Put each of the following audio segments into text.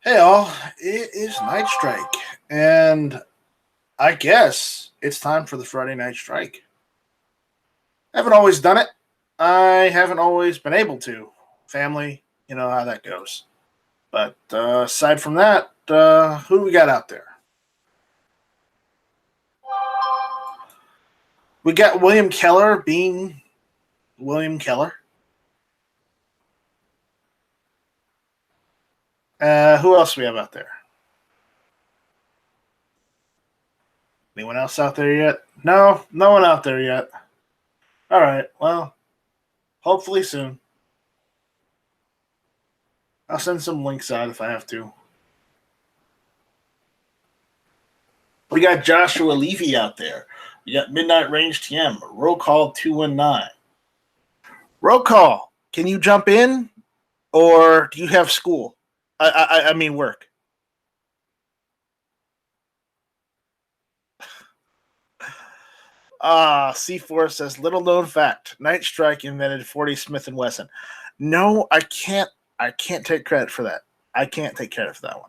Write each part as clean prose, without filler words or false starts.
Hey all, it is Night Strike, and I guess it's time for the Friday Night Strike. I haven't always done it. I haven't always been able to. Family, you know how that goes. But aside from that, who do we got out there? We got William Keller being William Keller. Who else do we have out there? Anyone else out there yet? No, no one out there yet. All right, well, hopefully soon. I'll send some links out if I have to. We got Joshua Levy out there. We got Midnight Range TM. Roll call 219. Roll call. Can you jump in, or do you have school? I mean work. C4 says little known fact: Night Strike invented 40 Smith and Wesson. No, I can't. I can't take credit for that. I can't take credit for that one.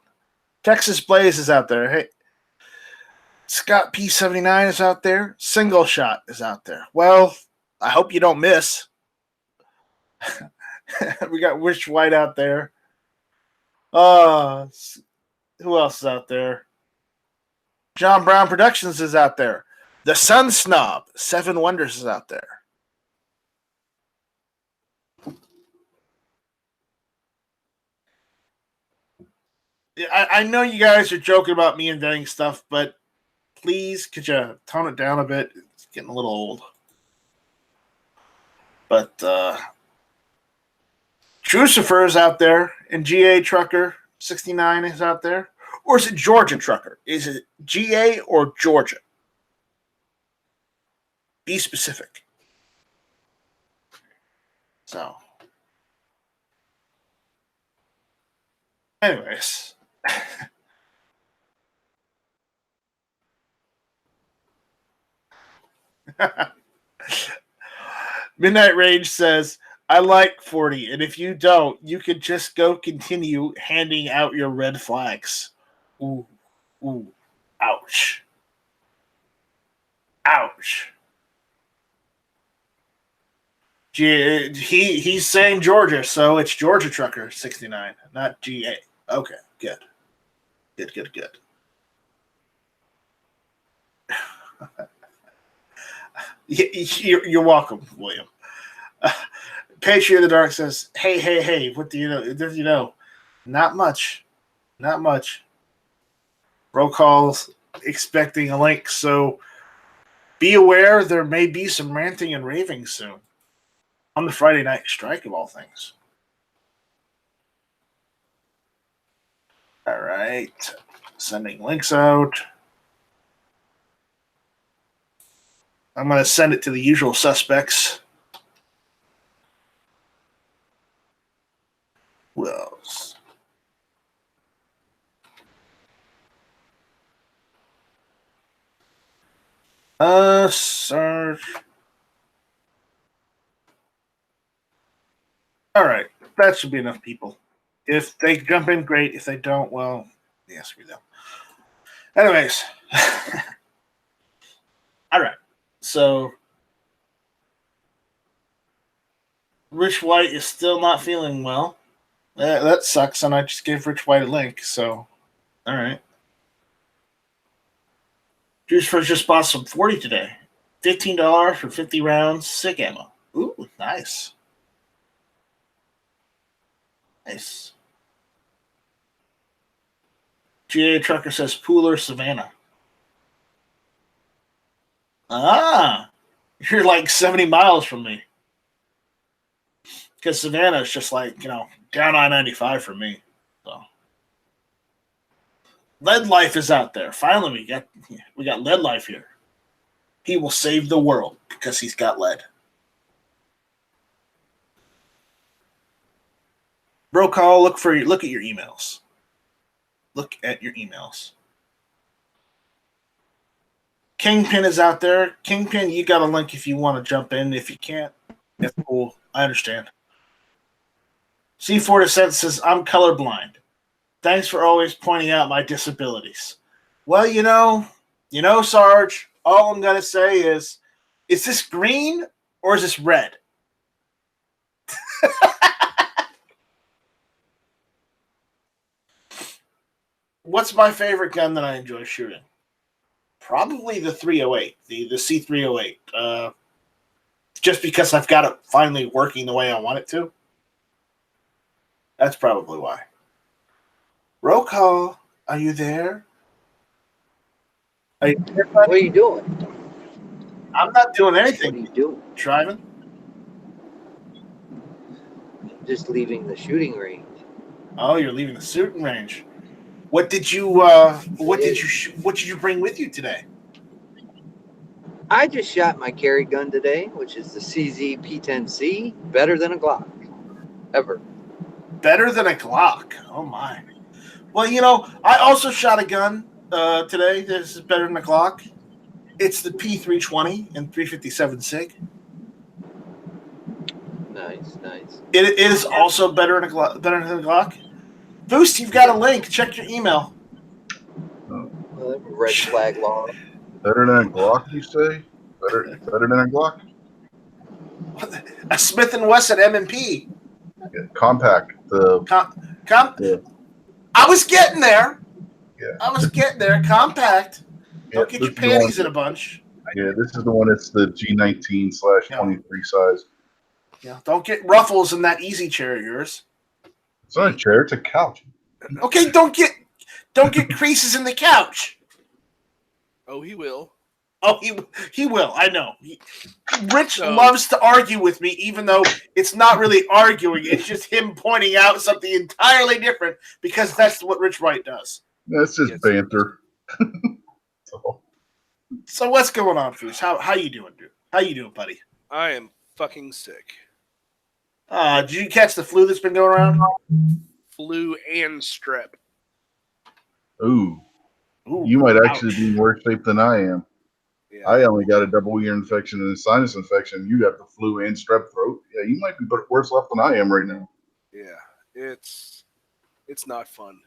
Texas Blaze is out there. Hey, Scott P79 is out there. Single Shot is out there. Well, I hope you don't miss. We got Rich White out there. Who else is out there? John Brown Productions is out there. The Sun Snob, Seven Wonders is out there. I know you guys are joking about me inventing stuff, but please, could you tone it down a bit? It's getting a little old. But Crucifer is out there, and GA Trucker 69 is out there. Or is it Georgia Trucker? Is it GA or Georgia? Be specific. So, anyways. Midnight Rage says, I like 40, and if you don't, you could just go continue handing out your red flags. Ooh, ooh, ouch. Ouch. He's saying Georgia, so it's Georgia Trucker 69, not GA. Okay, good. Good. You're welcome, William. Patriot of the Dark says, hey, what do you know? Not much. Roll calls expecting a link, so be aware there may be some ranting and raving soon on the Friday Night Strike of all things. All right. Sending links out. I'm going to send it to the usual suspects. Who else? Search. All right. That should be enough people. If they jump in, great. If they don't, well, yes, we do. Anyways. All right. So, Rich White is still not feeling well. That sucks, and I just gave Rich White a link, so, all right. Juice Fuzz just bought some 40 today. $15 for 50 rounds, sick ammo. Ooh, nice. Nice. GA Trucker says Pooler, Savannah. You're like 70 miles from me. Because Savannah is just like, down I-95 for me. So. Lead Life is out there. Finally, we got Lead Life here. He will save the world because he's got lead. Bro call, look at your emails. Look at your emails. Kingpin is out there. Kingpin, you got a link if you want to jump in. If you can't, that's cool. I understand. C4 says, I'm colorblind. Thanks for always pointing out my disabilities. Well, Sarge, all I'm going to say is this green or is this red? What's my favorite gun that I enjoy shooting? Probably the 308, the C308. Just because I've got it finally working the way I want it to. That's probably why. Roll call, are you there? Are you there, buddy? What are you doing? I'm not doing anything. What are you doing? Driving. Just leaving the shooting range. Oh, you're leaving the shooting range. What did you bring with you today? I just shot my carry gun today, which is the CZ P10C. Better than a Glock. Ever. Better than a Glock. Oh my. Well, I also shot a gun today. This is better than a Glock. It's the P320 and 357 SIG. Nice. It is also better than a Glock. Boost, you've got a link. Check your email. Red flag law. Better than a Glock, you say? Better than a Glock? A Smith & Wesson M&P. Yeah, compact. Yeah. I was getting there. Yeah. I was getting there. Compact. Don't get your panties in a bunch. Yeah, this is the one. It's the G19/23 size. Yeah. Don't get ruffles in that easy chair of yours. It's not a chair. It's a couch. Okay, don't get creases in the couch. Oh, he will. Oh, he will. I know. Rich loves to argue with me, even though it's not really arguing. It's just him pointing out something entirely different because that's what Rich Wright does. That's just banter. So what's going on, Foos? How you doing, dude? How you doing, buddy? I am fucking sick. Did you catch the flu that's been going around? Flu and strep. Ooh, you might actually be in worse shape than I am. Yeah. I only got a double ear infection and a sinus infection. You got the flu and strep throat. Yeah, you might be worse off than I am right now. Yeah, it's not fun.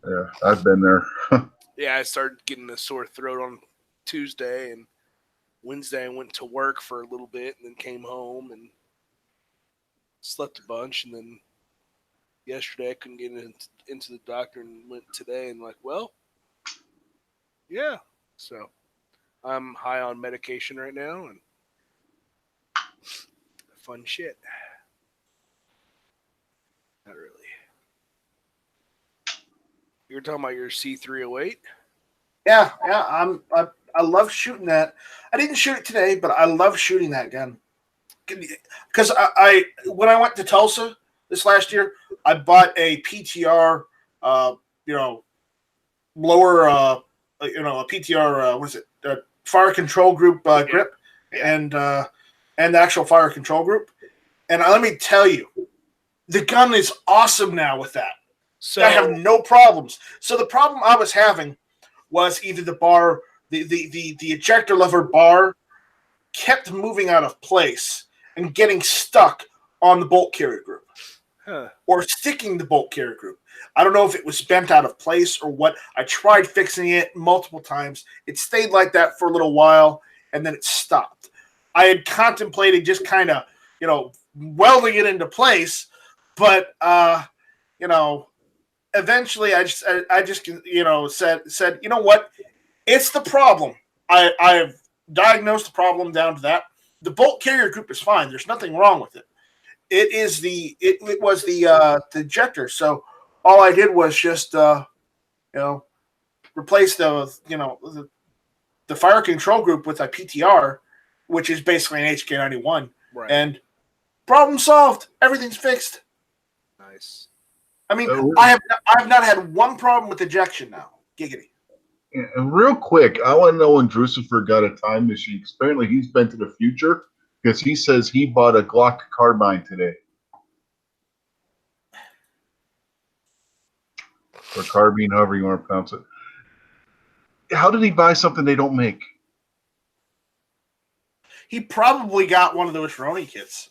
Yeah, I've been there. Yeah, I started getting a sore throat on Tuesday, and Wednesday I went to work for a little bit and then came home and slept a bunch, and then yesterday I couldn't get into the doctor and went today and yeah. So I'm high on medication right now and fun shit. Not really. You're talking about your C308? Yeah. I love shooting that. I didn't shoot it today, but I love shooting that gun. Because I when I went to Tulsa this last year, I bought a PTR, lower, a PTR, what is it? Fire control group grip, and the actual fire control group. And let me tell you, the gun is awesome now with that. So I have no problems. So the problem I was having was either the bar, the ejector lever bar kept moving out of place and getting stuck on the bolt carrier group, or sticking the bolt carrier group. I don't know if it was bent out of place or what. I tried fixing it multiple times. It stayed like that for a little while, and then it stopped. I had contemplated just kind of, welding it into place, but eventually I just said, you know what? It's the problem. I've diagnosed the problem down to that. The bolt carrier group is fine. There's nothing wrong with it. It was the ejector. So all I did was just replace the fire control group with a PTR, which is basically an HK91, right. And problem solved. Everything's fixed. Nice. I mean, I've not had one problem with ejection now. Giggity. And real quick, I want to know when Drusifer got a time machine. Apparently, he's been to the future because he says he bought a Glock carbine today. Or carbine, however you want to pronounce it. How did he buy something they don't make? He probably got one of those Roni kits.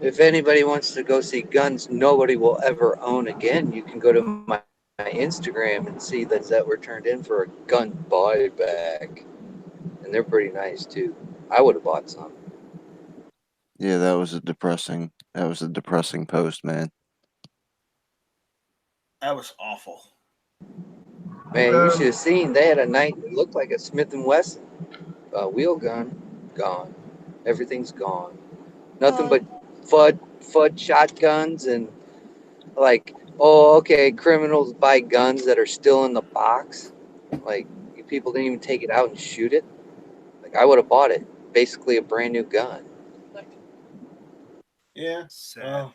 If anybody wants to go see guns nobody will ever own again, you can go to my Instagram and see that were turned in for a gun buyback. And they're pretty nice too. I would have bought some. Yeah, that was a depressing post, man. That was awful. Man, you should have seen. They had a night that looked like a Smith and Wesson wheel gun, gone. Everything's gone. Nothing but FUD shotguns and like, oh, okay, criminals buy guns that are still in the box. Like, people didn't even take it out and shoot it. Like, I would have bought it. Basically, a brand new gun. Yeah. Sad.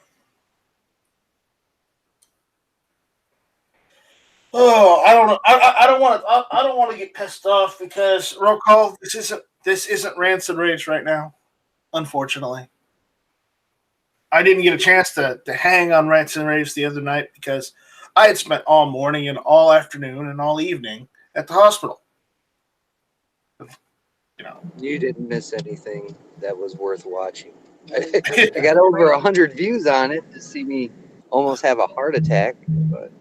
Oh, I don't know. I don't want to. I don't want to get pissed off because roll call. This isn't Rants and Raves right now. Unfortunately, I didn't get a chance to hang on Rants and Raves the other night because I had spent all morning and all afternoon and all evening at the hospital. You know, You didn't miss anything that was worth watching. I got over 100 views on it to see me almost have a heart attack. But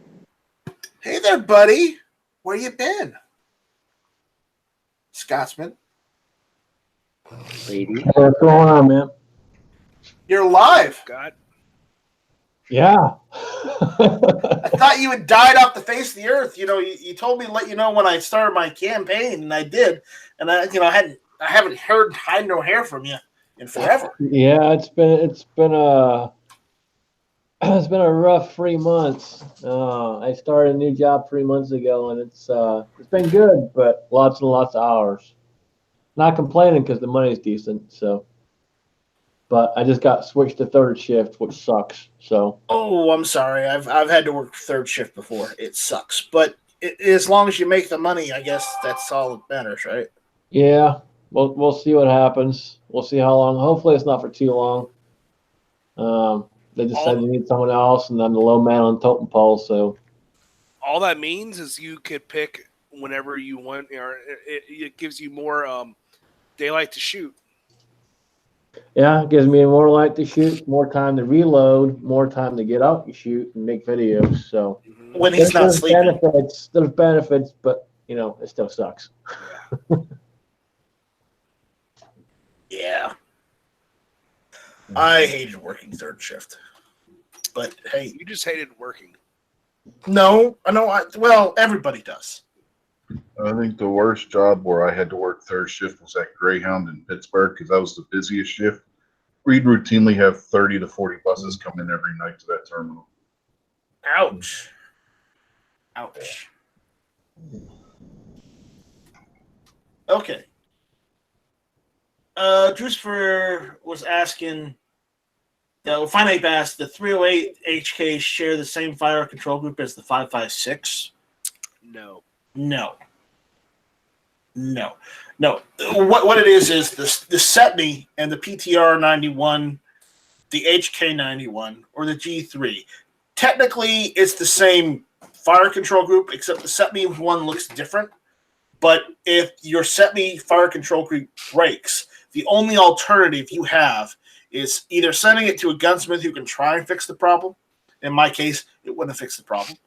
hey there, buddy. Where you been, Scotsman? lady, What's going on, man? You're live. God. Yeah. I thought you had died off the face of the earth. You know, you told me to let you know when I started my campaign, and I did. And I haven't heard hide no hair from you in forever. Yeah, it's been a rough 3 months. I started a new job 3 months ago, and it's been good, but lots and lots of hours. Not complaining because the money's decent. So, but I just got switched to third shift, which sucks. So. Oh, I'm sorry. I've had to work third shift before. It sucks, but as long as you make the money, I guess that's all that matters, right? Yeah, we'll see what happens. We'll see how long. Hopefully, it's not for too long. They just said you need someone else, and I'm the low man on totem pole. So All that means is you could pick whenever you want, or it gives you more daylight to shoot. yeah, it gives me more light to shoot, more time to reload, more time to get out and shoot and make videos. So When he's not sleeping. There's benefits, but it still sucks. Yeah. I hated working third shift. But hey, You just hated working. no, well, everybody does. I think the worst job where I had to work third shift was at Greyhound in Pittsburgh because that was the busiest shift. We'd routinely have 30 to 40 buses come in every night to that terminal. Ouch. Okay. Drucifer was asking, Finite asked, the 308 HKs share the same fire control group as the 556? No. What it is the SETME and the PTR 91, the HK 91, or the G3. Technically, it's the same fire control group, except the SETME one looks different. But if your SETME fire control group breaks, the only alternative you have is either sending it to a gunsmith who can try and fix the problem. In my case, it wouldn't have fixed the problem.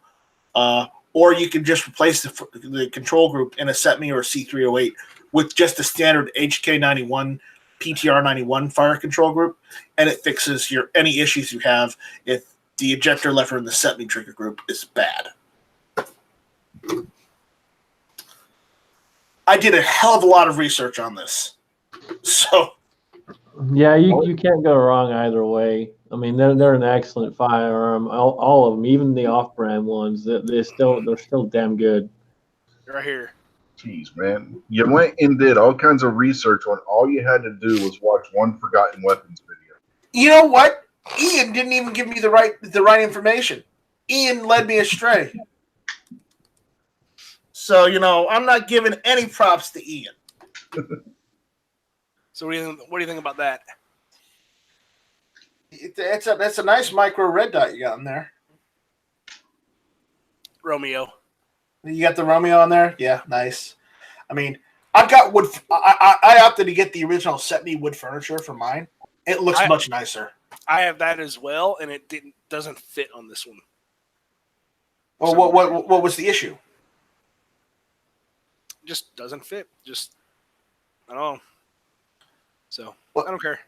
Or you can just replace the control group in a SETME or a C308 with just the standard HK91, PTR91 fire control group, and it fixes any issues you have if the ejector lever in the SETME trigger group is bad. I did a hell of a lot of research on this. So Yeah, you can't go wrong either way. I mean, they're an excellent firearm. All of them, even the off-brand ones, they're still damn good. Right here. Jeez, man. You went and did all kinds of research when all you had to do was watch one Forgotten Weapons video. you know what? Ian didn't even give me the right information. Ian led me astray. So, I'm not giving any props to Ian. So what do you think about that? That's a nice micro red dot you got in there. Romeo. You got the Romeo on there? Yeah, nice. I mean, I've got wood. I opted to get the original SETME wood furniture for mine. It looks much nicer. I have that as well, and it doesn't fit on this one. Well, So- what was the issue? Just doesn't fit. Just I don't know. So What- I don't care.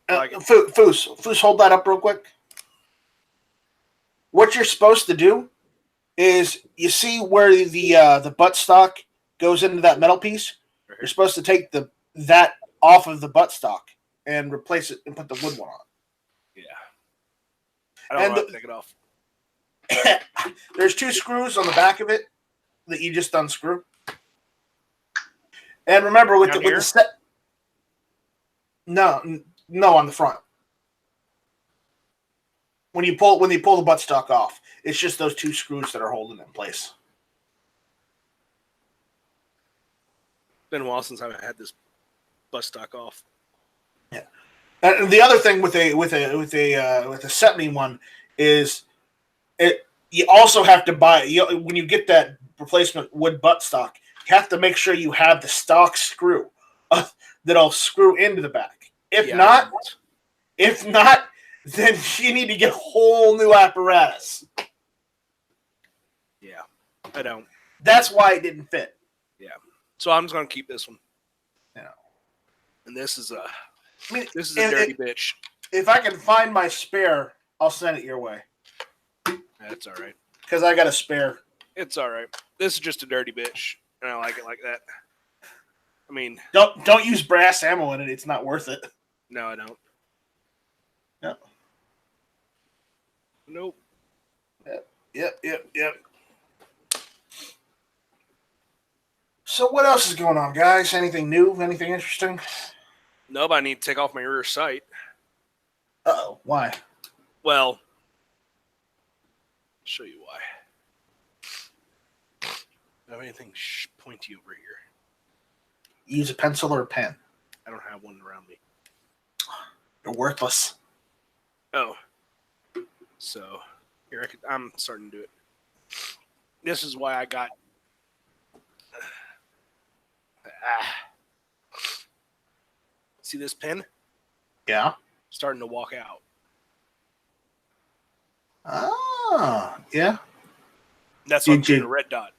I like it. Foos, hold that up real quick. What you're supposed to do is you see where the buttstock goes into that metal piece. You're supposed to take that off of the buttstock and replace it and put the wood one on. Yeah. I don't know how to take it off. There's 2 screws on the back of it that you just unscrew. And remember with the set. No, on the front. When you pull the buttstock off, it's just those 2 screws that are holding it in place. Been a while since I've had this buttstock off. Yeah. And the other thing with a set-me one is you also have to buy when you get that replacement wood buttstock, you have to make sure you have the stock screw that'll screw into the back. If not, then you need to get a whole new apparatus. Yeah, I don't. That's why it didn't fit. Yeah, so I'm just gonna keep this one. Yeah, and this is a this is a dirty bitch. If I can find my spare, I'll send it your way. That's all right. Because I got a spare. It's all right. This is just a dirty bitch, and I like it like that. I mean, don't use brass ammo in it. It's not worth it. No, I don't. No. Nope. Yep. So what else is going on, guys? Anything new? Anything interesting? Nope, I need to take off my rear sight. Uh-oh. Why? Well, I'll show you why. Do I have anything pointy over here? Use a pencil or a pen. I don't have one around me. You're worthless. Oh. So, here, I'm starting to do it. This is why I got... See this pen? Yeah. Starting to walk out. Ah, yeah. That's what I'm a red dot.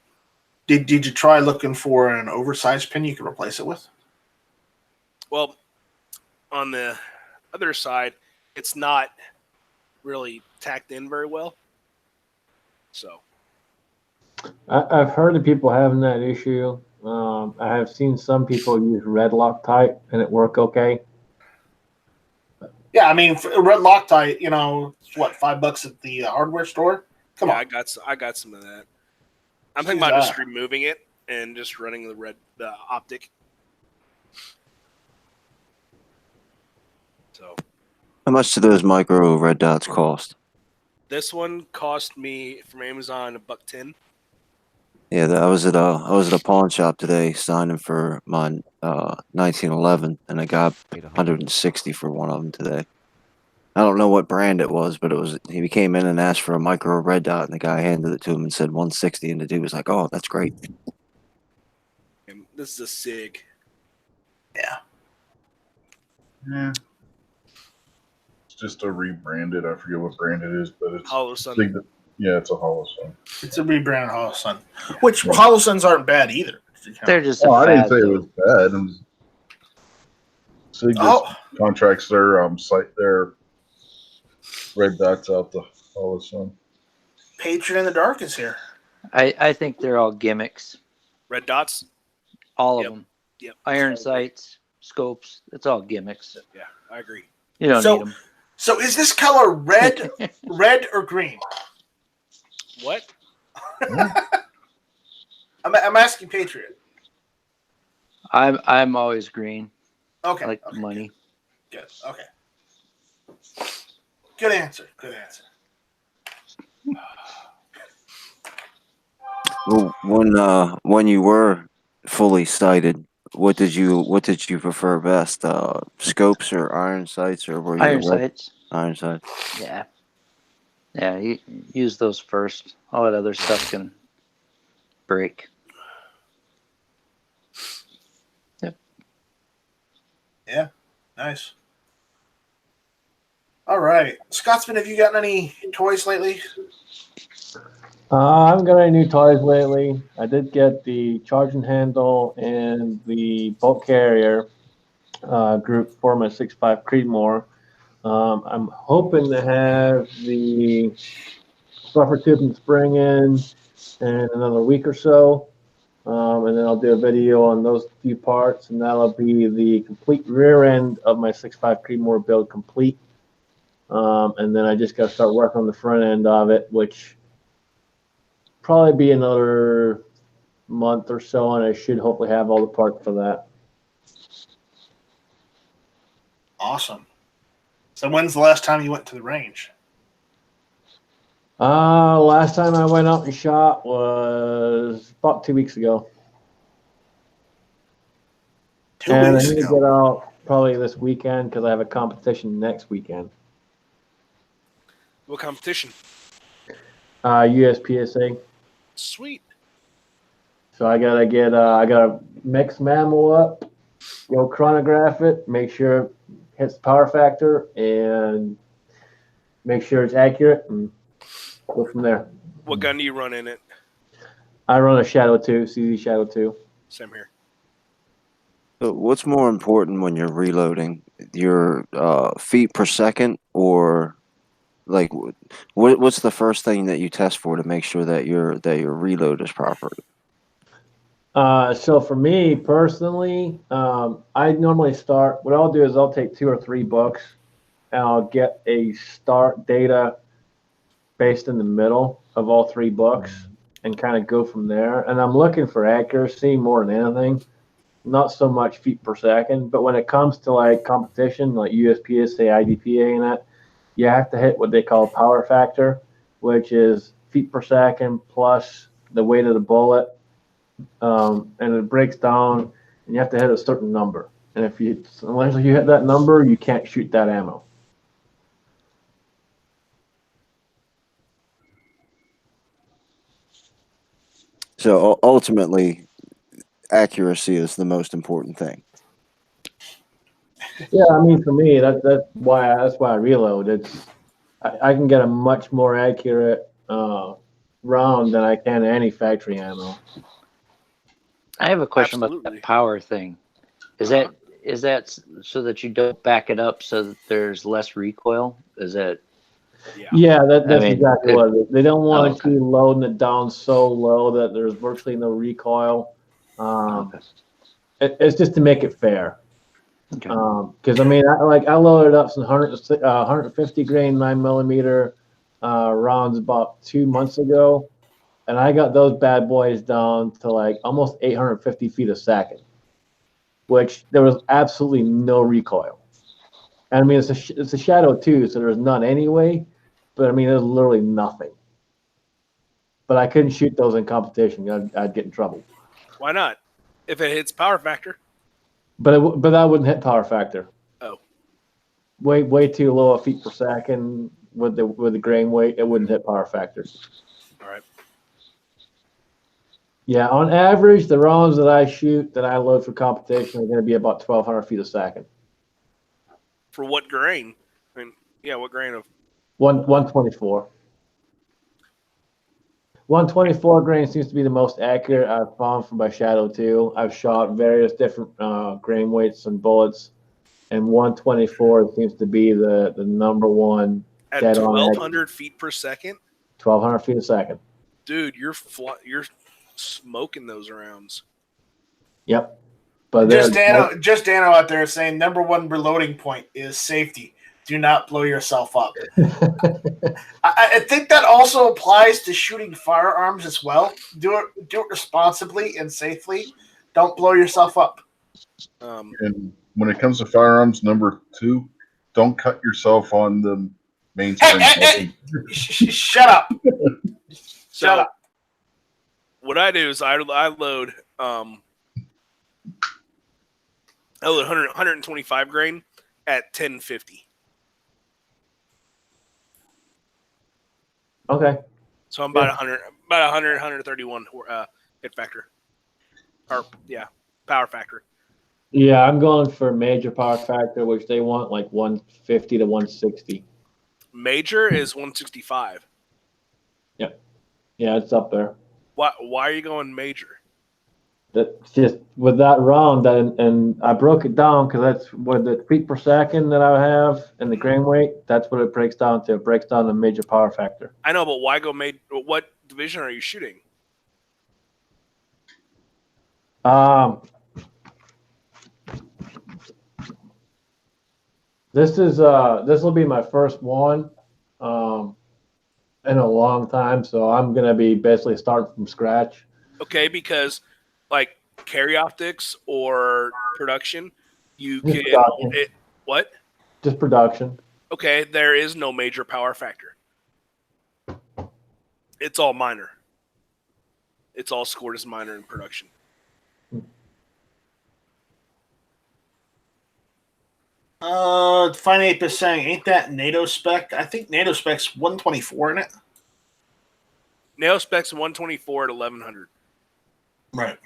Did you try looking for an oversized pen you could replace it with? Well, on the other side, it's not really tacked in very well. So I've heard of people having that issue. I have seen some people use red Loctite and it work okay. Yeah, I mean, for red Loctite, it's what, $5 at the hardware store? Come on. I got some of that. I'm thinking about just removing it and just running the optic. So, how much do those micro red dots cost? This one cost me from Amazon $110. Yeah, I was at a pawn shop today signing for my 1911, and I got paid 160 for one of them today. I don't know what brand it was, but he came in and asked for a micro red dot, and the guy handed it to him and said 160, and the dude was like, "Oh, that's great." And this is a SIG. Yeah. Yeah. It's just a rebranded. I forget what brand it is, but it's Hollow Sun. Yeah, it's a Hollow Sun. It's a rebranded Hollow Sun, which Hollow Suns aren't bad either. They're just. I didn't say it was bad. SIG just contracts their red dots out the Hollow Sun. Patron in the Dark is here. I think they're all gimmicks. Red dots? All of them. Yep. Iron sights, scopes. It's all gimmicks. Yeah, I agree. You don't need them. So is this color red, red or green? What? I'm asking Patriot. I'm always green. Okay. I like the money. Good. Okay. Good answer. Well, when you were fully sighted, what did you prefer best? Scopes or iron sights, or were you Iron sights? Iron sights. Yeah. Yeah, you use those first. All that other stuff can break. Yeah. Nice. All right, Scotsman, have you gotten any toys lately? I haven't got any new toys lately. I did get the charging handle and the bolt carrier group for my 6.5 Creedmoor. I'm hoping to have the buffer tube and spring in another week or so. And then I'll do a video on those few parts, and that'll be the complete rear end of my 6.5 Creedmoor build complete. And then I just got to start working on the front end of it, which probably be another month or so, and I should hopefully have all the parts for that. Awesome. So when's the last time you went to the range? Last time I went out and shot was about 2 weeks ago. 2 And weeks I need to ago. get out probably this weekend because I have a competition next weekend. What competition? USPSA. Sweet. So I gotta mix mammal up, go chronograph it, make sure it hits the power factor, and make sure it's accurate, and go from there. What gun do you run in it? I run a Shadow 2, CZ Shadow 2. Same here. So what's more important when you're reloading? Your feet per second, or like what's the first thing that you test for to make sure that your reload is proper? So for me personally, I normally start. What I'll do is I'll take 2 or 3 books, and I'll get a start data based in the middle of all 3 books, and kind of go from there. And I'm looking for accuracy more than anything, not so much feet per second. But when it comes to like competition, like USPSA, IDPA, and that, you have to hit what they call power factor, which is feet per second plus the weight of the bullet. And it breaks down, and you have to hit a certain number. And unless you hit that number, you can't shoot that ammo. So ultimately, accuracy is the most important thing. Yeah, I mean, for me, that's why I reload. I can get a much more accurate round than I can any factory ammo. I have a question about Absolutely. that power thing. Is that so that you don't back it up so that there's less recoil? Is that? Yeah, that's I mean, exactly what it is. They don't want okay. you loading it down so low that there's virtually no recoil. Okay. It's just to make it fair. Okay. Because I mean, I loaded up some 150 grain 9mm rounds about 2 months ago, and I got those bad boys down to like almost 850 feet a second, which there was absolutely no recoil. And I mean, it's a Shadow 2, so there's none anyway. But I mean, there's literally nothing. But I couldn't shoot those in competition. I'd get in trouble. Why not? If it hits power factor. But that wouldn't hit power factor. Oh. Way too low a feet per second with the grain weight. It wouldn't hit power factor. All right. Yeah, on average, the rounds that I shoot that I load for competition are going to be about 1,200 feet a second. For what grain? I mean, yeah, what grain of? 124. 124 grain seems to be the most accurate I've found for my Shadow 2. I've shot various different grain weights and bullets, and 124 seems to be the number one. At dead on 1,200 feet per second? 1,200 feet a second. Dude, you're smoking those rounds. Yep. But Just Dano out there saying number one reloading point is safety. Do not blow yourself up. I think that also applies to shooting firearms as well. Do it responsibly and safely. Don't blow yourself up. And when it comes to firearms, number 2, don't cut yourself on the mainspring. Hey, shut up. Shut up. What I do is I load 125 grain at 1050. Okay. So I'm about 131 hit factor. Or power factor. Yeah, I'm going for major power factor, which they want like 150 to 160. Major is 165. Yeah, it's up there. Why are you going major? That's just with that round, and I broke it down because that's what the feet per second that I have and the grain weight. That's what it breaks down to. It breaks down the major power factor. I know, but why go major? What division are you shooting? This will be my first one in a long time, so I'm gonna be basically starting from scratch. Okay, because like carry optics or production, you Just can production. what? Just production. Okay, there is no major power factor. It's all minor. It's all scored as minor in production. Fine Ape is saying, ain't that NATO spec? I think NATO spec's 124 in it. NATO spec's 124 at 1100. Right.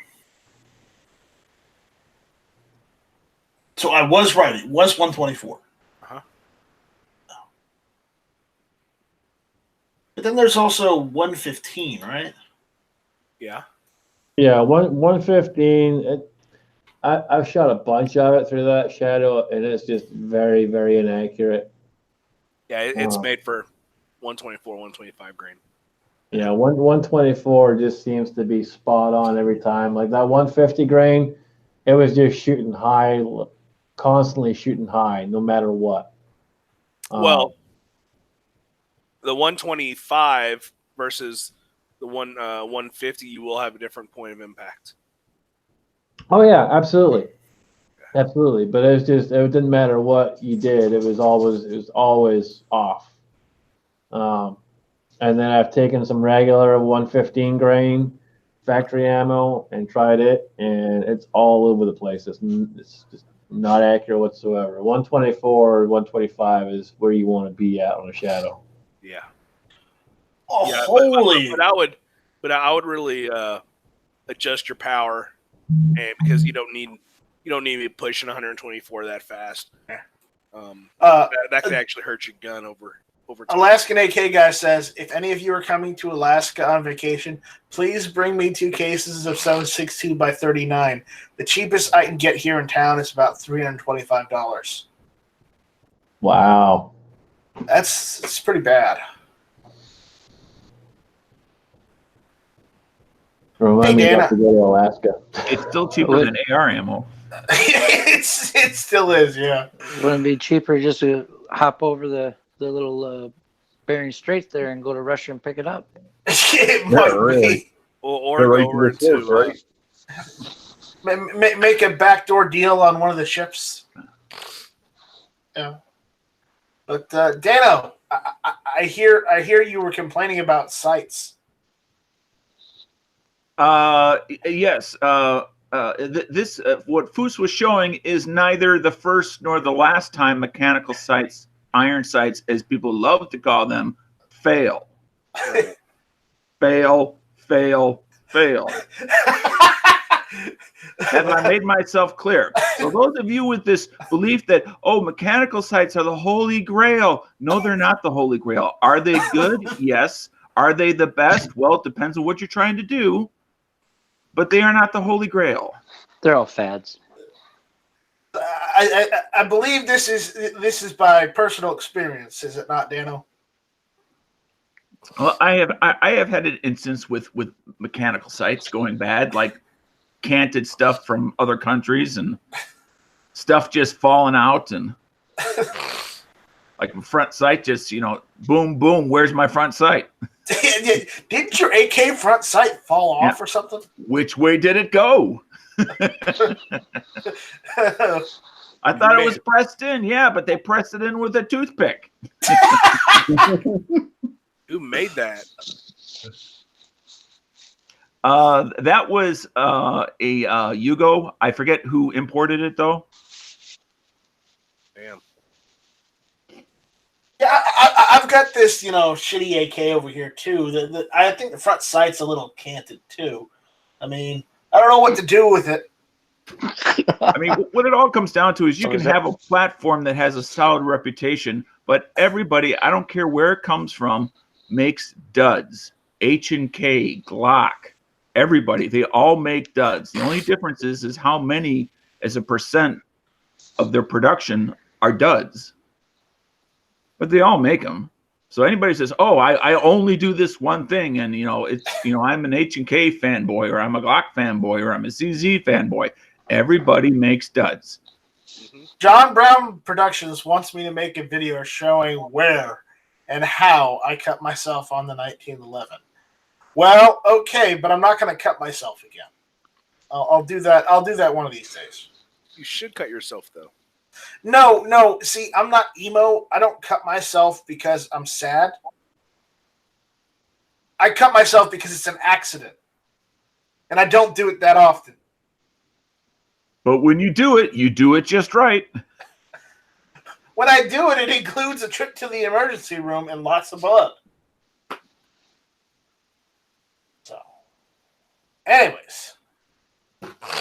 So I was right. It was 124. Uh-huh. But then there's also 115, right? Yeah. Yeah, 115. I've shot a bunch of it through that shadow, and it's just very, very inaccurate. Yeah, it's made for 124, 125 grain. Yeah, 124 just seems to be spot on every time. Like that 150 grain, it was just shooting high, constantly shooting high, no matter what. Well, the 125 versus the 150, you will have a different point of impact. Oh yeah, absolutely, absolutely. But it didn't matter what you did. It was always off. And then I've taken some regular 115 grain factory ammo and tried it, and it's all over the place. It's just not accurate whatsoever. 124 or 125 is where you want to be at on a shadow. Yeah. Oh, Yeah, holy! but I would really adjust your power, and because you don't need to be pushing 124 that fast. That could actually hurt your gun over time. Alaskan AK guy says, if any of you are coming to Alaska on vacation, please bring me 2 cases of 7.62 by 39. The cheapest I can get here in town is about $325. Wow. It's pretty bad. Remind me not to go to Alaska. It's still cheaper than AR ammo. It still is, yeah. Wouldn't it be cheaper just to hop over the little Bering Strait there and go to Russia and pick it up? It might be. Or go over to make a backdoor deal on one of the ships. Yeah. But Dano, I hear you were complaining about sights. Yes. This what Foos was showing is neither the first nor the last time mechanical sights, iron sights, as people love to call them, fail. Fail. Have I made myself clear? So those of you with this belief that, mechanical sights are the holy grail. No, they're not the holy grail. Are they good? Yes. Are they the best? Well, it depends on what you're trying to do. But they are not the holy grail. They're all fads. I believe this is by personal experience, is it not, Dano? Well, I have had an instance with mechanical sights going bad, like canted stuff from other countries and stuff just falling out, and like a front sight just boom boom. Where's my front sight? Didn't your AK front sight fall off or something? Which way did it go? I thought it was pressed in, yeah, but they pressed it in with a toothpick. Who made that? That was a Yugo. I forget who imported it though. Damn. Yeah, I've got this, shitty AK over here too. I think the front sight's a little canted too. I mean, I don't know what to do with it. I mean, what it all comes down to is you So can is that- have a platform that has a solid reputation, but everybody, I don't care where it comes from, makes duds. H&K, Glock, everybody, they all make duds. The only difference is how many as a percent of their production are duds. But they all make them. So anybody says, "Oh, I only do this one thing," and I'm an H&K fanboy, or I'm a Glock fanboy, or I'm a CZ fanboy. Everybody makes duds. John Brown Productions wants me to make a video showing where and how I cut myself on the 1911. Well, okay, but I'm not going to cut myself again. I'll do that. I'll do that one of these days. You should cut yourself though. No. See, I'm not emo. I don't cut myself because I'm sad. I cut myself because it's an accident. And I don't do it that often. But when you do it just right. When I do it, it includes a trip to the emergency room and lots of blood. So, anyways.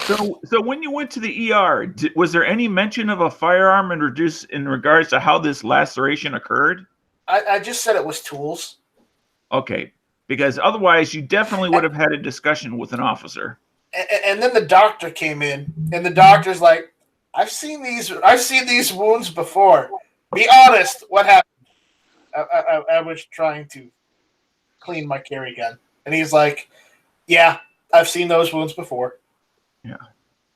So when you went to the ER, was there any mention of a firearm in regards to how this laceration occurred? I just said it was tools. Okay, because otherwise you definitely would have had a discussion with an officer. And then the doctor came in, and the doctor's like, I've seen these wounds before. Be honest, what happened? I was trying to clean my carry gun. And he's like, yeah, I've seen those wounds before. Yeah.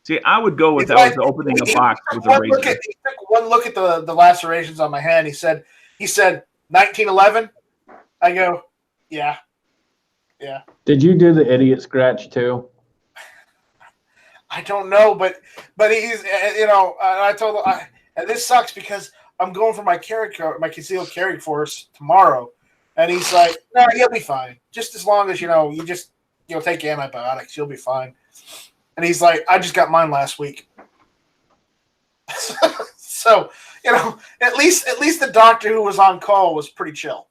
See, I would go with that was opening a box with a razor. He took one look at the lacerations on my hand. He said 1911. I go, yeah. Did you do the idiot scratch too? I don't know, but he's I told him, and this sucks because I'm going for my concealed carry force tomorrow, and he's like, no, you'll be fine, just as long as you take antibiotics, you'll be fine. And he's like, I just got mine last week. So at least the doctor who was on call was pretty chill.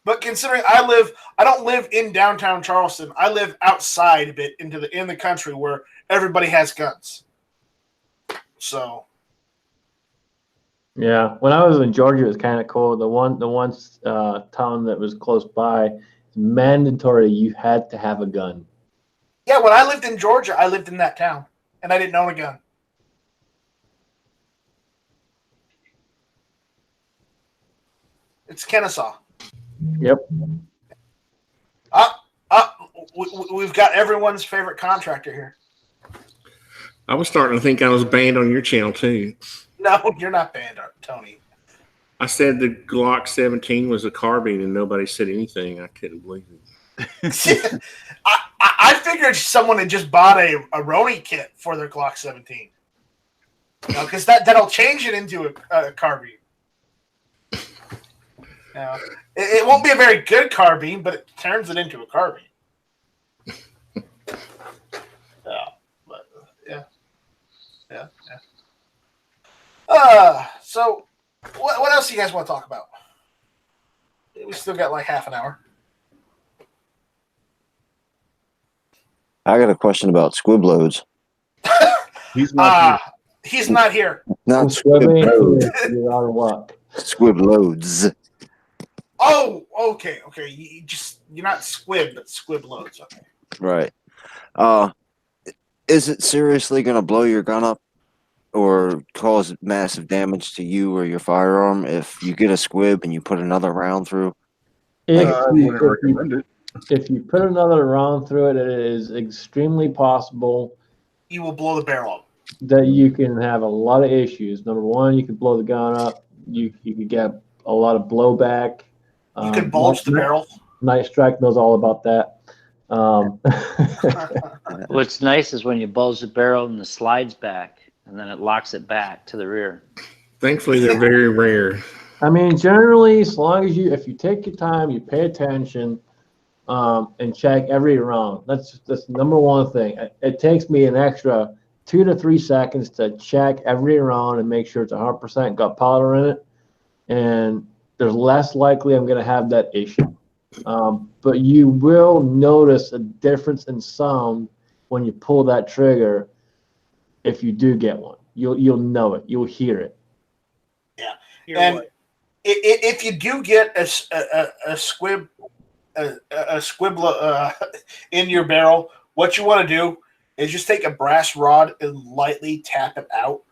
But considering I don't live in downtown Charleston. I live outside a bit in the country where everybody has guns. So, yeah, when I was in Georgia, it was kind of cool. The one town that was close by, it's mandatory you had to have a gun. yeah, when I lived in Georgia, I lived in that town, and I didn't own a gun. It's Kennesaw. Yep. We've got everyone's favorite contractor here. I was starting to think I was banned on your channel too. No, you're not banned, Tony. I said the Glock 17 was a carbine and nobody said anything. I couldn't believe it. I figured someone had just bought a Roni kit for their Glock 17. Because that'll change it into a carbine. It won't be a very good carbine, but it turns it into a carbine. So what else do you guys want to talk about? We still got like half an hour. I got a question about squib loads. He's not He's not here. Not squib Squibbing, loads. you're out of luck. Squib loads. Oh, okay. You're not squib, but squib loads. Okay. Right. Is it seriously going to blow your gun up or cause massive damage to you or your firearm if you get a squib and you put another round through? I wouldn't recommend it. If you put another round through it, it is extremely possible You will blow the barrel up. that you can have a lot of issues. Number one, you could blow the gun up. You could get a lot of blowback. You could bulge the barrel. Night Strike knows all about that. What's nice is when you bulge the barrel and it slides back, and then it locks it back to the rear. Thankfully, they're very rare. I mean, generally, as long as if you take your time, you pay attention, and check every round. That's number one thing. It takes me an extra 2 to 3 seconds to check every round and make sure it's 100% got powder in it, and there's less likely I'm going to have that issue. But you will notice a difference in sound when you pull that trigger. If you do get one, you'll know it. You'll hear it. Yeah, Hear and what? if you do get a squib in your barrel, what you want to do is just take a brass rod and lightly tap it out.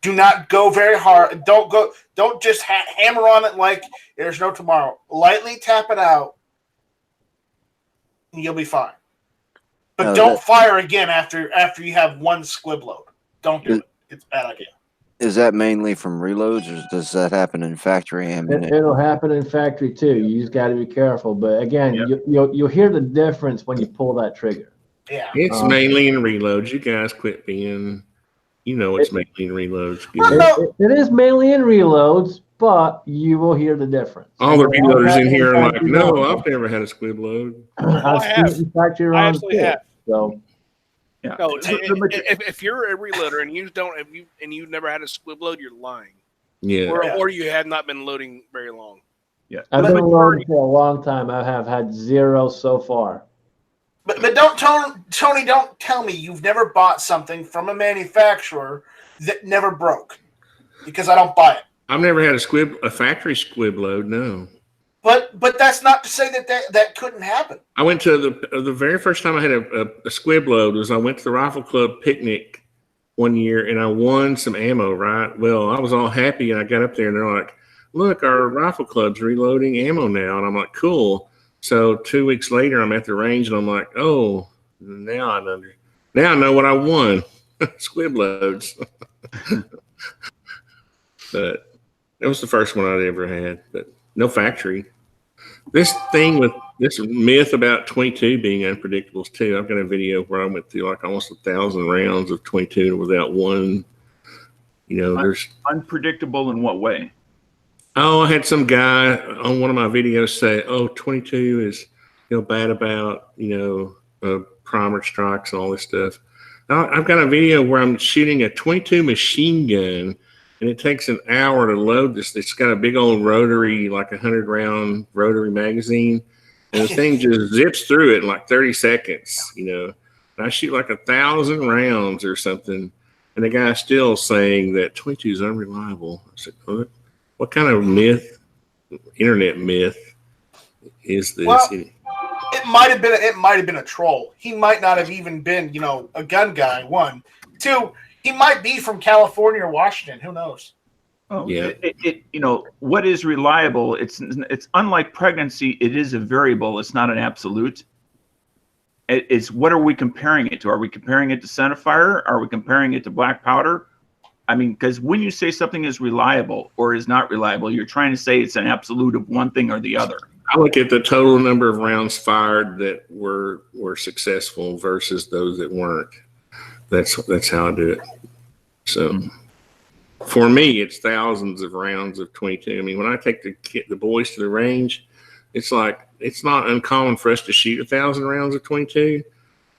Do not go very hard. Don't just hammer on it like there's no tomorrow. Lightly tap it out, and you'll be fine. But don't fire again after you have one squib load. Don't do it. It's a bad idea. Is that mainly from reloads, or does that happen in factory ammunition? It'll happen in factory too. You just got to be careful. But again, you'll hear the difference when you pull that trigger. Yeah, It's mainly in reloads. You guys quit being, it's mainly in reloads. It is mainly in reloads, but you will hear the difference. All the reloaders in here are like, no, I've never had a squib load. I've seen it in factory rounds too. So. Yeah. No, if you're a reloader and you've never had a squib load, you're lying. Yeah. Or you have not been loading very long. Yeah. I've been loading for a long time. I have had 0 so far. But don't Tony, don't tell me you've never bought something from a manufacturer that never broke, because I don't buy it. I've never had a factory squib load. No. But that's not to say that couldn't happen. I went to the very first time I had a squib load was I went to the Rifle Club picnic one year and I won some ammo, right? Well, I was all happy and I got up there and they're like, look, our Rifle Club's reloading ammo now. And I'm like, cool. So 2 weeks later, I'm at the range and I'm like, oh, now I know what I won. Squib loads. But that was the first one I'd ever had, but no factory. This thing with this myth about 22 being unpredictable too. I've got a video where I went through like almost 1,000 rounds of 22 without one. There's unpredictable in what way? Oh, I had some guy on one of my videos say, "Oh, 22 is bad about primer strikes and all this stuff." Now, I've got a video where I'm shooting a 22 machine gun. And it takes an hour to load this. It's got a big old rotary, like 100-round rotary magazine. And the thing just zips through it in like 30 seconds, And I shoot like 1,000 rounds or something. And the guy's still saying that 22 is unreliable. I said, what kind of internet myth is this? Well, it might have been a troll. He might not have even been, a gun guy, 1. 2, he might be from California or Washington. Who knows? Oh, yeah. What is reliable? It's unlike pregnancy. It is a variable. It's not an absolute. It's what are we comparing it to? Are we comparing it to centerfire? Are we comparing it to black powder? I mean, because when you say something is reliable or is not reliable, you're trying to say it's an absolute of one thing or the other. I look at the total number of rounds fired that were successful versus those that weren't. That's how I do it. So for me, it's thousands of rounds of 22. I mean, when I take the boys to the range, it's like it's not uncommon for us to shoot 1,000 rounds of 22,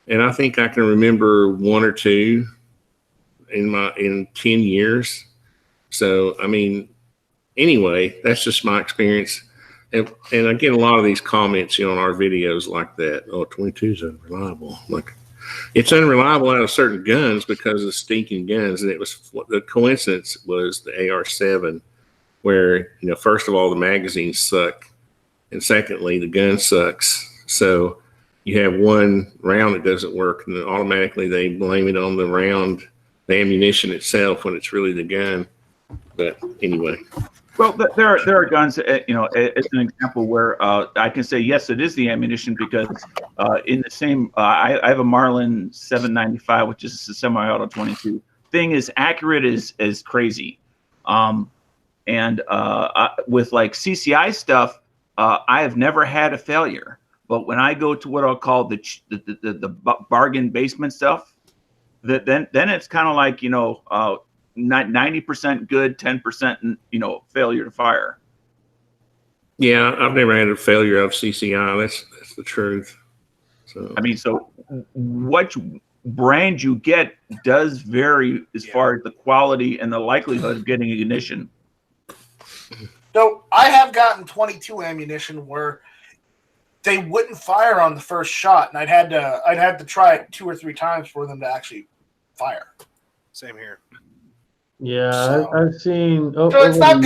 and I think I can remember 1 or 2 in 10 years. So I mean, anyway, that's just my experience, and I get a lot of these comments, on our videos like that. Oh, 22 is unreliable. Like. It's unreliable out of certain guns because of stinking guns. And the coincidence was the AR-7, where, first of all, the magazines suck. And secondly, the gun sucks. So you have one round that doesn't work and then automatically they blame it on the round, the ammunition itself, when it's really the gun. But anyway. Well, there are guns, it's an example where I can say, yes, it is the ammunition because in the same, I have a Marlin 795, which is a semi-auto 22. Thing is accurate as crazy. And with like CCI stuff, I have never had a failure. But when I go to what I'll call the bargain basement stuff, then it's kind of like, 90% good, 10%, failure to fire. Yeah, I've never had a failure of CCI. That's the truth. So I mean, so what brand you get does vary as far as the quality and the likelihood of getting ignition. So I have gotten 22 ammunition where they wouldn't fire on the first shot, and I'd had to try it 2 or 3 times for them to actually fire. Same here. Yeah, So- I've seen. So it's not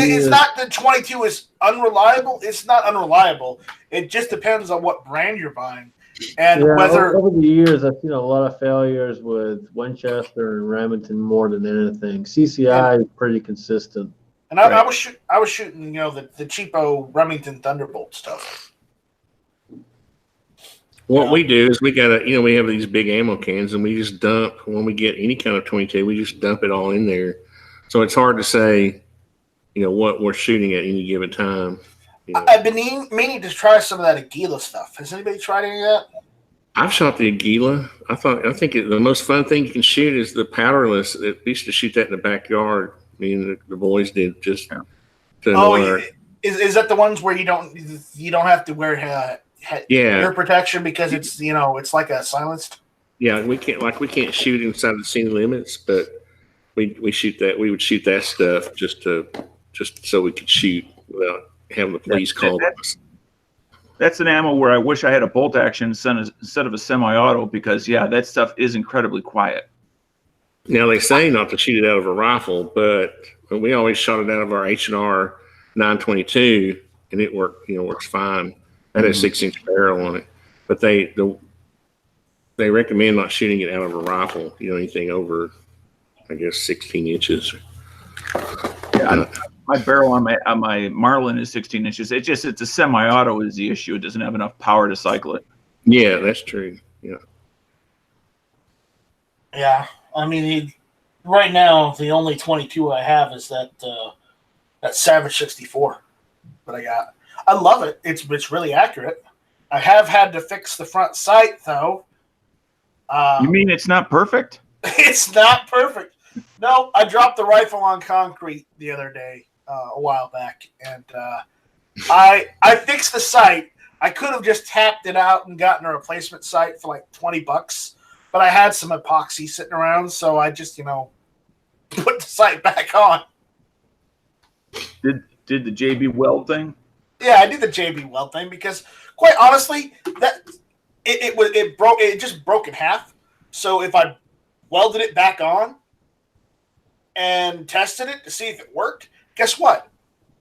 that 22 is unreliable. It's not unreliable. It just depends on what brand you're buying and whether. Over the years, I've seen a lot of failures with Winchester and Remington more than anything. CCI is pretty consistent. And I was shooting, the cheapo Remington Thunderbolt stuff. What we do is we have these big ammo cans, and we just dump when we get any kind of 22. We just dump it all in there. So it's hard to say, what we're shooting at any given time. I've been meaning to try some of that Aguila stuff. Has anybody tried any of that? I've shot the Aguila. I think the most fun thing you can shoot is the powderless. We used to shoot that in the backyard. Me and the boys did just. Is that the ones where you don't have to wear ear protection because it's it's like a silenced? Yeah, we can't shoot inside the city limits, but we shoot that. We would shoot that stuff just so we could shoot without having the police call us. That's an ammo where I wish I had a bolt action instead of a semi-auto because that stuff is incredibly quiet. Now they say not to shoot it out of a rifle, but we always shot it out of our H&R 922, and it works fine. That has 6-inch barrel on it, but they recommend not shooting it out of a rifle. Anything over, I guess, 16 inches. Yeah, my barrel on my Marlin is 16 inches. It's a semi-auto is the issue. It doesn't have enough power to cycle it. Yeah, that's true. Yeah. Yeah, I mean, right now the only 22 I have is that Savage 64 that I got. I love it. It's really accurate. I have had to fix the front sight though. You mean it's not perfect? It's not perfect. No, I dropped the rifle on concrete the other day, a while back, and I fixed the sight. I could have just tapped it out and gotten a replacement sight for like $20, but I had some epoxy sitting around, so I just put the sight back on. Did the JB Weld thing? Yeah, I did the JB Weld thing because, quite honestly, that it just broke in half. So if I welded it back on and tested it to see if it worked, guess what?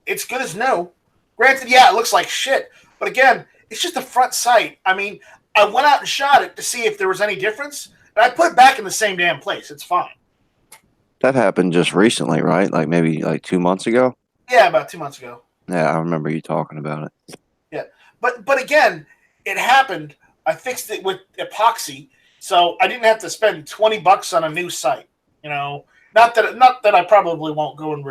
It's good as new. Granted, it looks like shit, but again, it's just the front sight. I mean, I went out and shot it to see if there was any difference, and I put it back in the same damn place. It's fine. That happened just recently, right? Like maybe 2 months ago? Yeah, about 2 months ago. Yeah, I remember you talking about it. Yeah, but again, it happened. I fixed it with epoxy, so I didn't have to spend $20 on a new sight. Not that I probably won't go and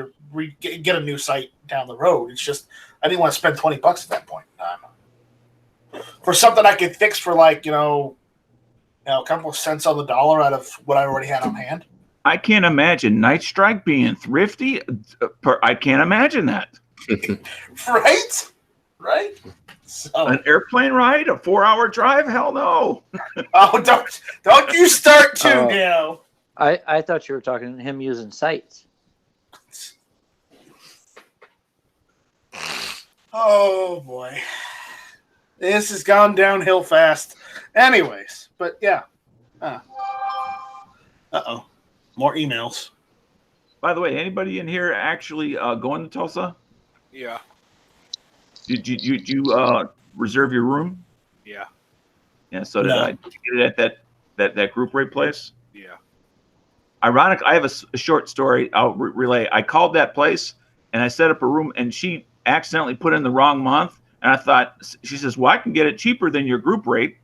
get a new sight down the road. It's just I didn't want to spend $20 at that point in time for something I could fix for a couple of cents on the dollar out of what I already had on hand. I can't imagine Night Strike being thrifty. I can't imagine that. Right. So, an airplane ride, a 4-hour drive? Hell no. Oh, don't you start to now. I thought you were talking him using sights. Oh boy, this has gone downhill fast. Anyways, but yeah. More emails. By the way, anybody in here actually going to Tulsa? Yeah. Did you reserve your room? Yeah. Yeah, so did I. Did you get it at that group rate place? Yeah. Ironic, I have a short story I'll relay. I called that place and I set up a room, and she accidentally put in the wrong month. And I thought, she says, well, I can get it cheaper than your group rate.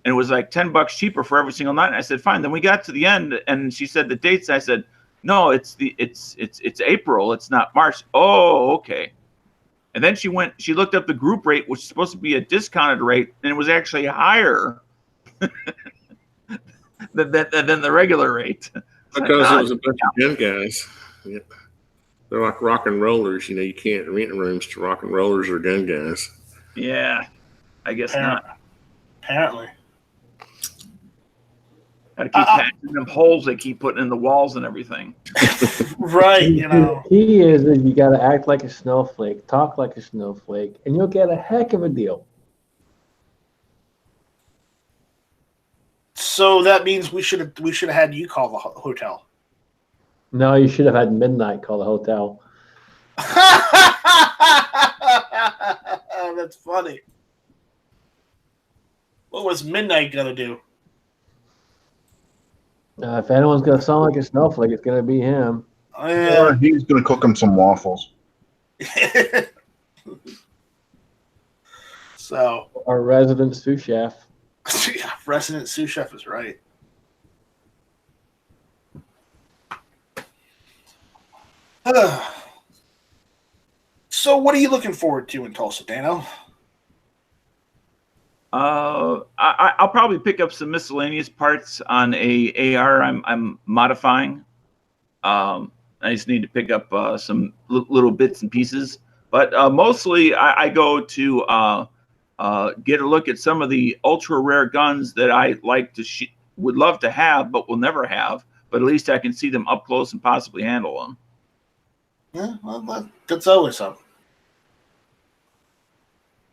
And it was like $10 cheaper for every single night. And I said, fine. Then we got to the end, and she said the dates. I said, no, it's April. It's not March. Oh, okay. And then she looked up the group rate, which is supposed to be a discounted rate, and it was actually higher than the regular rate. Because it was a bunch of gym guys. Yeah. They're like rock and rollers. You can't rent rooms to rock and rollers or gun guys. Yeah, I guess not. Apparently. Got to keep patching them holes they keep putting in the walls and everything. Right, The key is that you got to act like a snowflake, talk like a snowflake, and you'll get a heck of a deal. So that means we should have had you call the hotel. No, you should have had midnight call the hotel. That's funny. What was Midnight gonna do? If anyone's gonna sound like a snowflake, it's gonna be him. He's going to cook him some waffles. So Our resident sous chef. yeah, resident sous chef is right. So what are you looking forward to in Tulsa, Dano? I'll probably pick up some miscellaneous parts on a AR I'm modifying. I just need to pick up some little bits and pieces, but mostly I go to get a look at some of the ultra rare guns that I like to would love to have, but will never have. But at least I can see them up close and possibly handle them. Yeah, well, that's always something.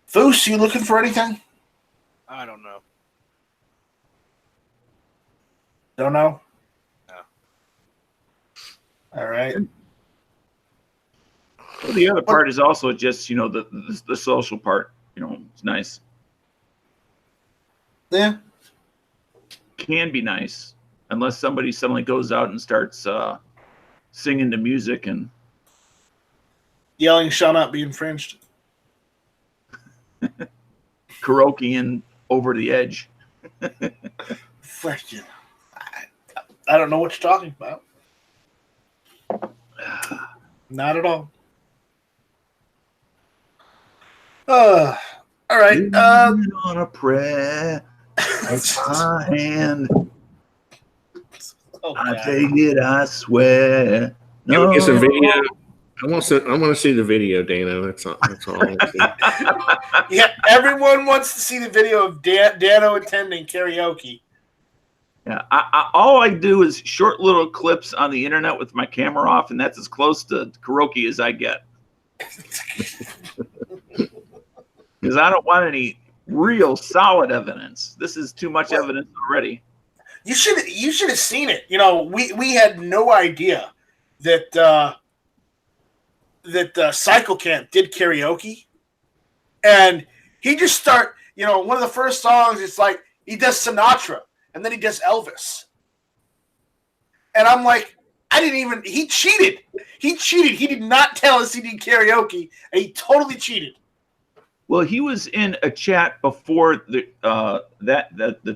Foose, you looking for anything? I don't know. Don't know? No. All right. Well, the other part is also just, the social part. It's nice. Yeah. Can be nice, unless somebody suddenly goes out and starts singing to music and Yelling shall not be infringed. karaokeing over the edge. Fuck you. I don't know what you're talking about. Not at all. All right. On a prayer, take my hand. I take it, I swear. Can we get some video? I want to see the video, Dano. That's all. I want to see. Yeah, everyone wants to see the video of Dano attending karaoke. Yeah, all I do is short little clips on the internet with my camera off, and that's as close to karaoke as I get. Because I don't want any real solid evidence. This is too much evidence already. You should have seen it. We had no idea that Cycle Camp did karaoke, and he just start. One of the first songs. It's like he does Sinatra, and then he does Elvis, and I'm like, he cheated. He cheated. He did not tell us he did karaoke, and he totally cheated. Well, he was in a chat before the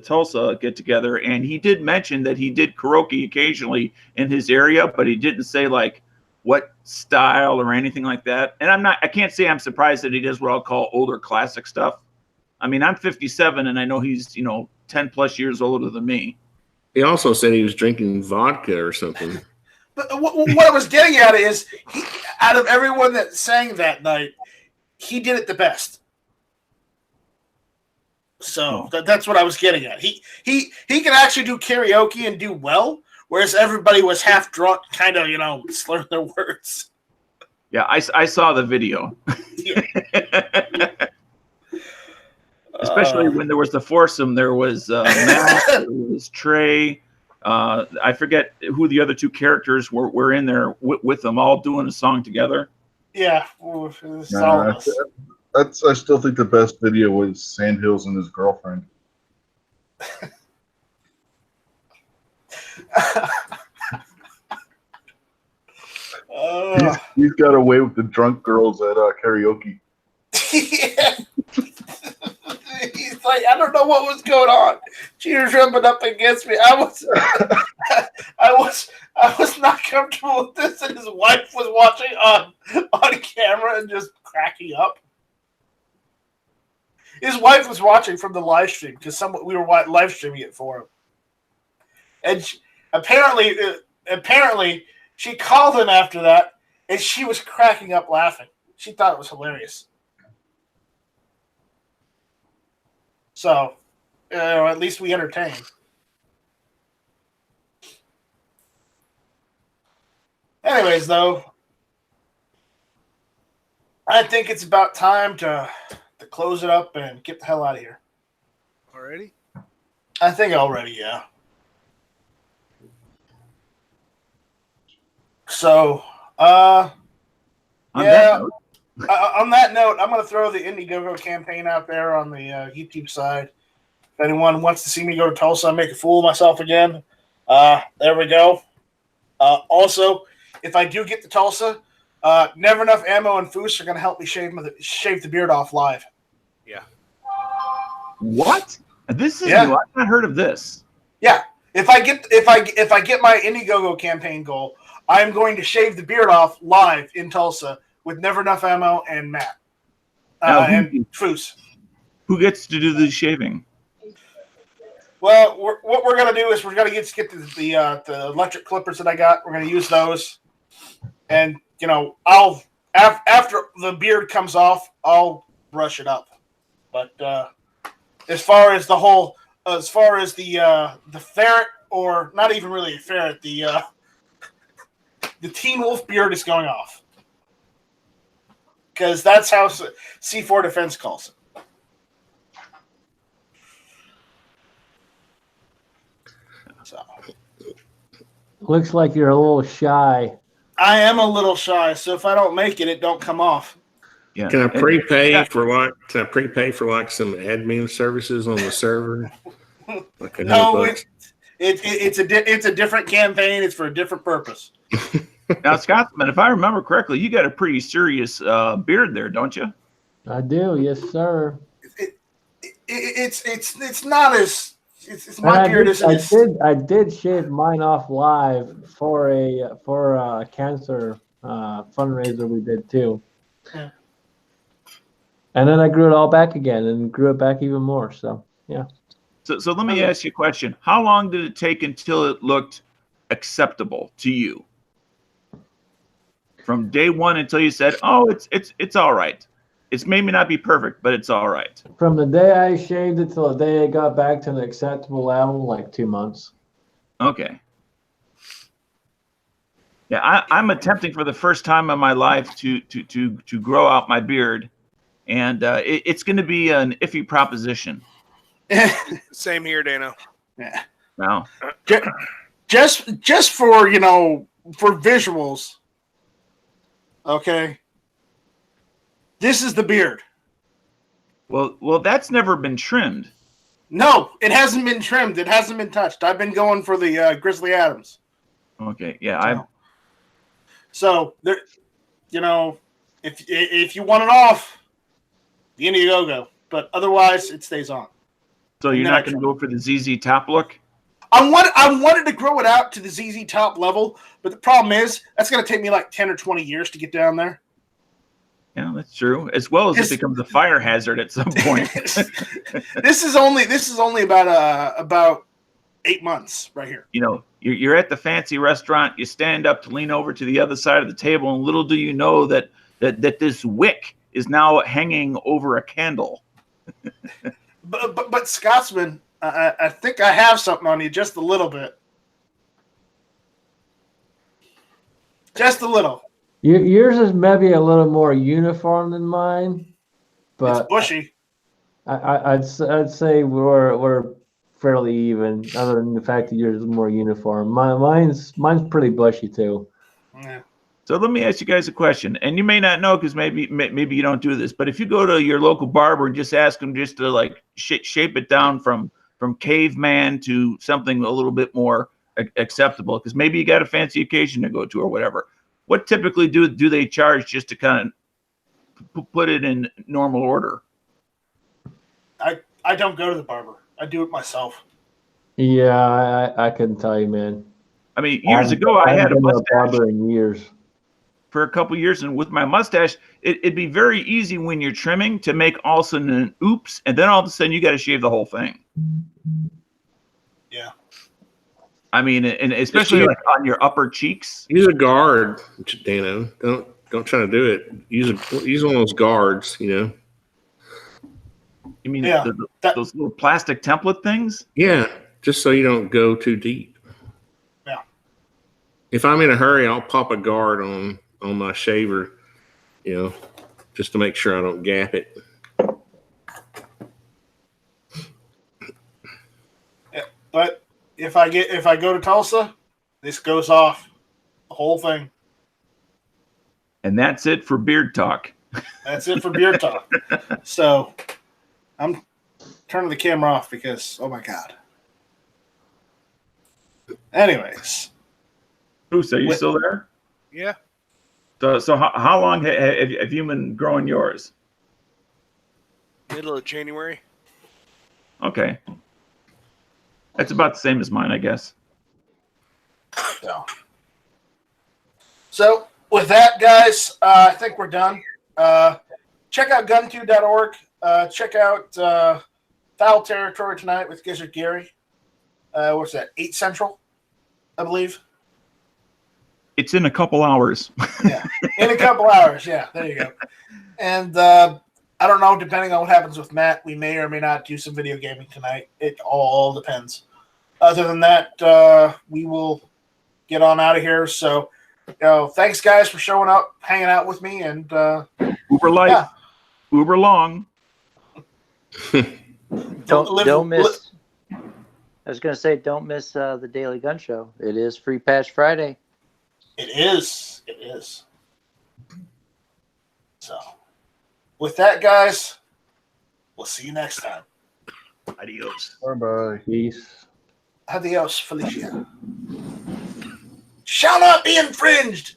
Tulsa get together, and he did mention that he did karaoke occasionally in his area, but he didn't say like what style or anything like that. And I can't say I'm surprised that he does what I'll call older classic stuff. I mean, I'm 57, and I know he's 10 plus years older than me. He also said he was drinking vodka or something. But what I was getting at is, out of everyone that sang that night, he did it the best. So that's what I was getting at. He can actually do karaoke and do well, whereas everybody was half drunk, kind of slurring their words. Yeah, I saw the video. Yeah. Especially when there was the foursome. There was Matt, there was Trey. I forget who the other two characters were in there with them, all doing a song together. Yeah, I still think the best video was Sandhills and his girlfriend. He's got away with the drunk girls at karaoke. Yeah. He's like, I don't know what was going on. She was jumping up against me. I was not comfortable with this, and his wife was watching on camera and just cracking up. His wife was watching from the live stream because we were live streaming it for him, and apparently she called him after that, and she was cracking up laughing. She thought it was hilarious. So, at least we entertained. Anyways, though, I think it's about time to close it up and get the hell out of here. Alrighty. I think already, yeah. So, On that note, on that note, I'm going to throw the Indiegogo campaign out there on the YouTube side. If anyone wants to see me go to Tulsa and make a fool of myself again, there we go. Also, if I do get to Tulsa, Never Enough Ammo and Foos are going to help me shave the beard off live. Yeah. what? This is Yeah. new. I've not heard of this. Yeah. If I get my Indiegogo campaign goal, I'm going to shave the beard off live in Tulsa with Never Enough Ammo and Matt and Foos. Who gets to do the shaving? Well, what we're gonna do is we're gonna get the electric clippers that I got. We're gonna use those, and I'll after the beard comes off, I'll brush it up. But as far as the ferret, or not even really a ferret, the Teen Wolf beard is going off, because that's how C4 Defense calls it. So. Looks like you're a little shy. I am a little shy, so if I don't make it, it don't come off. Yeah. Can I prepay for like some admin services on the server? Like No, it's a different campaign. It's for a different purpose. Now, Scotsman, if I remember correctly, you got a pretty serious beard there, don't you? I do, yes, sir. It's not as my beard isn't. I did shave mine off live for a cancer fundraiser we did too. Yeah. And then I grew it all back again and grew it back even more. So yeah. So let me ask you a question. How long did it take until it looked acceptable to you? From day one until you said, "Oh, it's all right. It's maybe not be perfect, but it's all right." From the day I shaved it till the day it got back to an acceptable level, like 2 months. Okay. Yeah, I'm attempting for the first time in my life to grow out my beard, and it's going to be an iffy proposition. Same here, Dano. Yeah. Now, just for for visuals. Okay. This is the beard. well, that's never been trimmed. No, it hasn't been trimmed. It hasn't been touched. I've been going for the Grizzly Adams. Okay, yeah, So there, if you want it off, the Indiegogo. But otherwise, it stays on. So you're not going to go for the ZZ Top look? I wanted to grow it out to the ZZ Top level, but the problem is that's going to take me like 10 or 20 years to get down there. Yeah, that's true. As well as it becomes a fire hazard at some point. This is only about 8 months right here. You're at the fancy restaurant. You stand up to lean over to the other side of the table, and little do you know that this wick is now hanging over a candle. But Scotsman, I think I have something on you just a little bit. Just a little. Yours is maybe a little more uniform than mine, but it's bushy. I'd say we're fairly even, other than the fact that yours is more uniform. Mine's pretty bushy too. Yeah. So let me ask you guys a question, and you may not know because maybe you don't do this, but if you go to your local barber and just ask him just to like shape it down from caveman to something a little bit more acceptable, because maybe you got a fancy occasion to go to or whatever. What typically do they charge just to kind of put it in normal order? I don't go to the barber. I do it myself. Yeah, I couldn't tell you, man. I mean, years ago I had a mustache. Barber in years. For a couple years, and with my mustache, it'd be very easy when you're trimming to make all of a sudden an oops, and then all of a sudden you got to shave the whole thing. Yeah. I mean, and especially like on your upper cheeks. Use a guard, Dano. Don't try to do it. Use one of those guards. You mean those little plastic template things? Yeah, just so you don't go too deep. Yeah. If I'm in a hurry, I'll pop a guard on my shaver, just to make sure I don't gap it. But if I go to Tulsa, this goes off the whole thing. And that's it for beard talk. That's it for beer talk. So I'm turning the camera off because oh my god. Anyways, Bruce, are you still there? Yeah. So how long have you been growing yours? Middle of January. Okay. That's about the same as mine, I guess. So with that, guys, I think we're done. Check out gun2.org. Check out Foul Territory tonight with Gizzard Gary. What's that? 8 Central, I believe. It's in a couple hours. Yeah, in a couple hours. Yeah, there you go. And I don't know, depending on what happens with Matt, we may or may not do some video gaming tonight. It all depends. Other than that, we will get on out of here. So, thanks, guys, for showing up, hanging out with me, and Uber life, yeah. Uber long. Don't miss. I was going to say, don't miss the Daily Gun Show. It is Free Patch Friday. It is. It is. So, with that, guys, we'll see you next time. Adios. Bye-bye. Peace. Adios, Felicia. Shall not be infringed.